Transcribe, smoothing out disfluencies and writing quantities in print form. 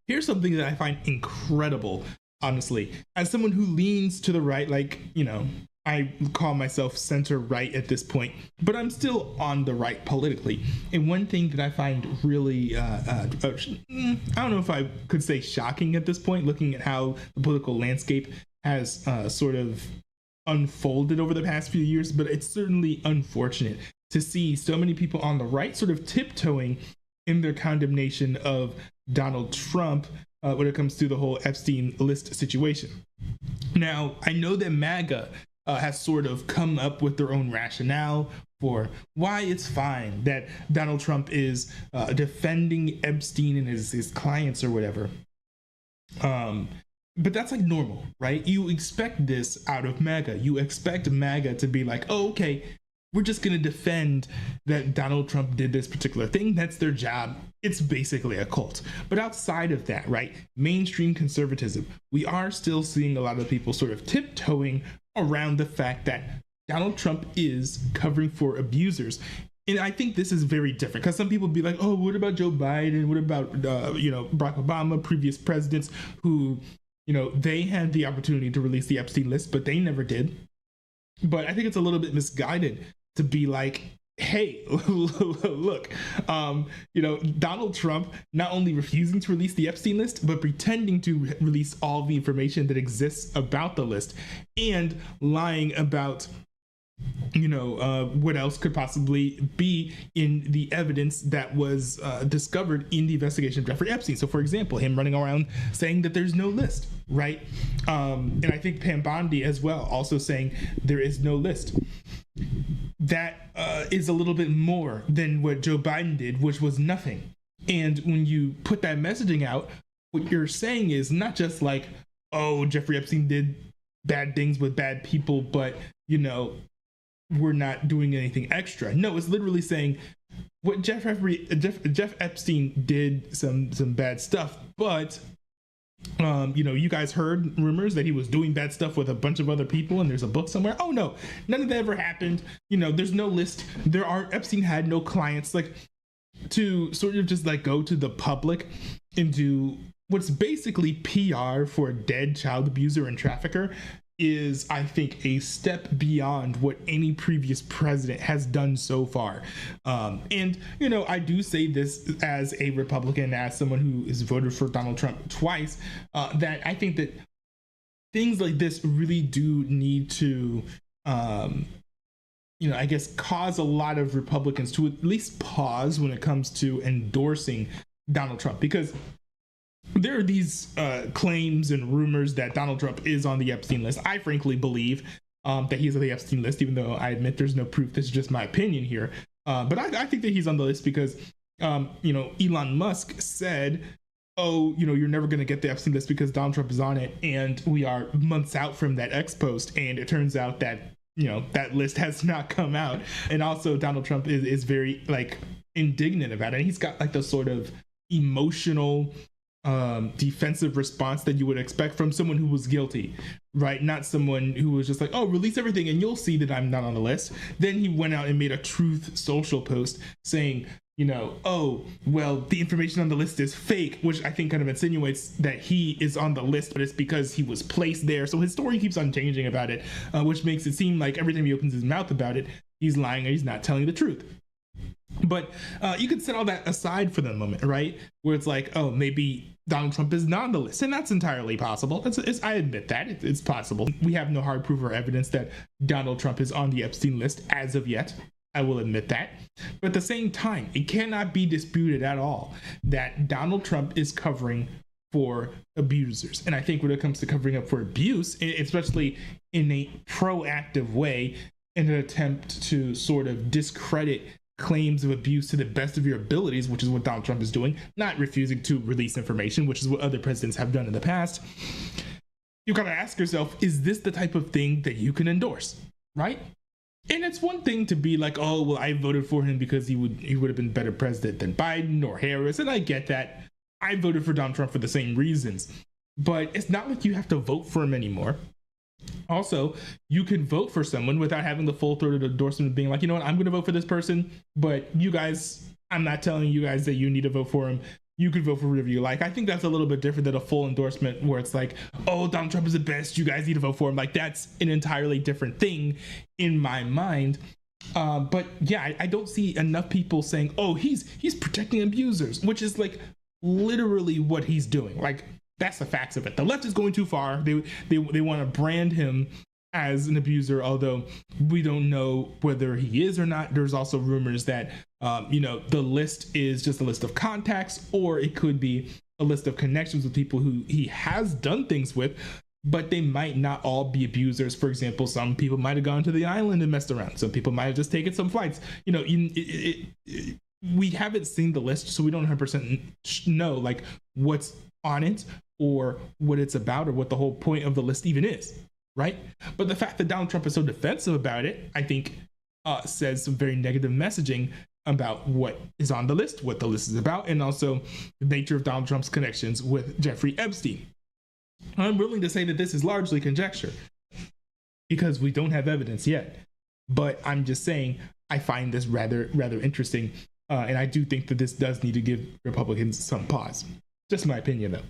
Here's something that I find incredible, honestly. As someone who leans to the right, like, I call myself center right at this point, but I'm still on the right politically. And one thing that I find really, I don't know if I could say shocking at this point, looking at how the political landscape has sort of unfolded over the past few years, but it's certainly unfortunate to see so many people on the right sort of tiptoeing in their condemnation of Donald Trump when it comes to the whole Epstein list situation. Now, I know that MAGA has sort of come up with their own rationale for why it's fine that Donald Trump is defending Epstein and his clients or whatever. But that's like normal, right? You expect this out of MAGA. You expect MAGA to be like, oh, okay, we're just going to defend that Donald Trump did this particular thing. That's their job. It's basically a cult. But outside of that, right, mainstream conservatism, we are still seeing a lot of people sort of tiptoeing around the fact that Donald Trump is covering for abusers. And I think this is very different because some people be like, oh, what about Joe Biden? What about, Barack Obama, previous presidents who, they had the opportunity to release the Epstein list, but they never did. But I think it's a little bit misguided to be like, hey, look, Donald Trump not only refusing to release the Epstein list, but pretending to release all the information that exists about the list and lying about what else could possibly be in the evidence that was discovered in the investigation of Jeffrey Epstein. So, for example, him running around saying that there's no list, right? And I think Pam Bondi as well, also saying there is no list. That is a little bit more than what Joe Biden did, which was nothing. And when you put that messaging out, what you're saying is not just like, oh, Jeffrey Epstein did bad things with bad people, but, we're not doing anything extra. No, it's literally saying what Jeff Epstein did some bad stuff, but you guys heard rumors that he was doing bad stuff with a bunch of other people and there's a book somewhere. Oh no, none of that ever happened. There's no list. Epstein had no clients. Like, to sort of just like go to the public and do what's basically PR for a dead child abuser and trafficker is, I think, a step beyond what any previous president has done so far. And I do say this as a Republican, as someone who has voted for Donald Trump twice, that I think that things like this really do need to, I guess, cause a lot of Republicans to at least pause when it comes to endorsing Donald Trump, because there are these claims and rumors that Donald Trump is on the Epstein list. I frankly believe that he's on the Epstein list, even though I admit there's no proof. This is just my opinion here. But I think that he's on the list because, Elon Musk said, oh, you're never going to get the Epstein list because Donald Trump is on it. And we are months out from that X post. And it turns out that, that list has not come out. And also Donald Trump is very indignant about it. And he's got the sort of emotional defensive response that you would expect from someone who was guilty, right? Not someone who was just like, oh, release everything and you'll see that I'm not on the list. Then he went out and made a Truth Social post saying, oh, well, the information on the list is fake, which I think kind of insinuates that he is on the list, but it's because he was placed there. So his story keeps on changing about it, which makes it seem like every time he opens his mouth about it, he's lying or he's not telling the truth. But you could set all that aside for the moment, right? Where it's like, oh, maybe Donald Trump is not on the list. And that's entirely possible. I admit that. It's possible. We have no hard proof or evidence that Donald Trump is on the Epstein list as of yet. I will admit that. But at the same time, it cannot be disputed at all that Donald Trump is covering for abusers. And I think when it comes to covering up for abuse, especially in a proactive way, in an attempt to sort of discredit claims of abuse to the best of your abilities, which is what Donald Trump is doing, not refusing to release information, which is what other presidents have done in the past. You gotta ask yourself, is this the type of thing that you can endorse, right? And it's one thing to be like, oh, well, I voted for him because he would have been a better president than Biden or Harris, and I get that. I voted for Donald Trump for the same reasons, but it's not like you have to vote for him anymore. Also, you can vote for someone without having the full-throated endorsement of being like, you know what, I'm going to vote for this person, but you guys, I'm not telling you guys that you need to vote for him. you could vote for whoever you like. I think that's a little bit different than a full endorsement where it's like, oh, Donald Trump is the best, you guys need to vote for him. Like, that's an entirely different thing in my mind. But yeah, I don't see enough people saying, oh, he's protecting abusers, which is like literally what he's doing. Like, that's the facts of it. The left is going too far. They want to brand him as an abuser, although we don't know whether he is or not. There's also rumors that the list is just a list of contacts, or it could be a list of connections with people who he has done things with, but they might not all be abusers. For example, some people might have gone to the island and messed around. Some people might have just taken some flights. We haven't seen the list, so we don't 100% know like what's on it or what it's about or what the whole point of the list even is. Right? But the fact that Donald Trump is so defensive about it, I think says some very negative messaging about what is on the list, what the list is about, and also the nature of Donald Trump's connections with Jeffrey Epstein. I'm willing to say that this is largely conjecture because we don't have evidence yet. But I'm just saying I find this rather interesting. And I do think that this does need to give Republicans some pause. Just my opinion, though.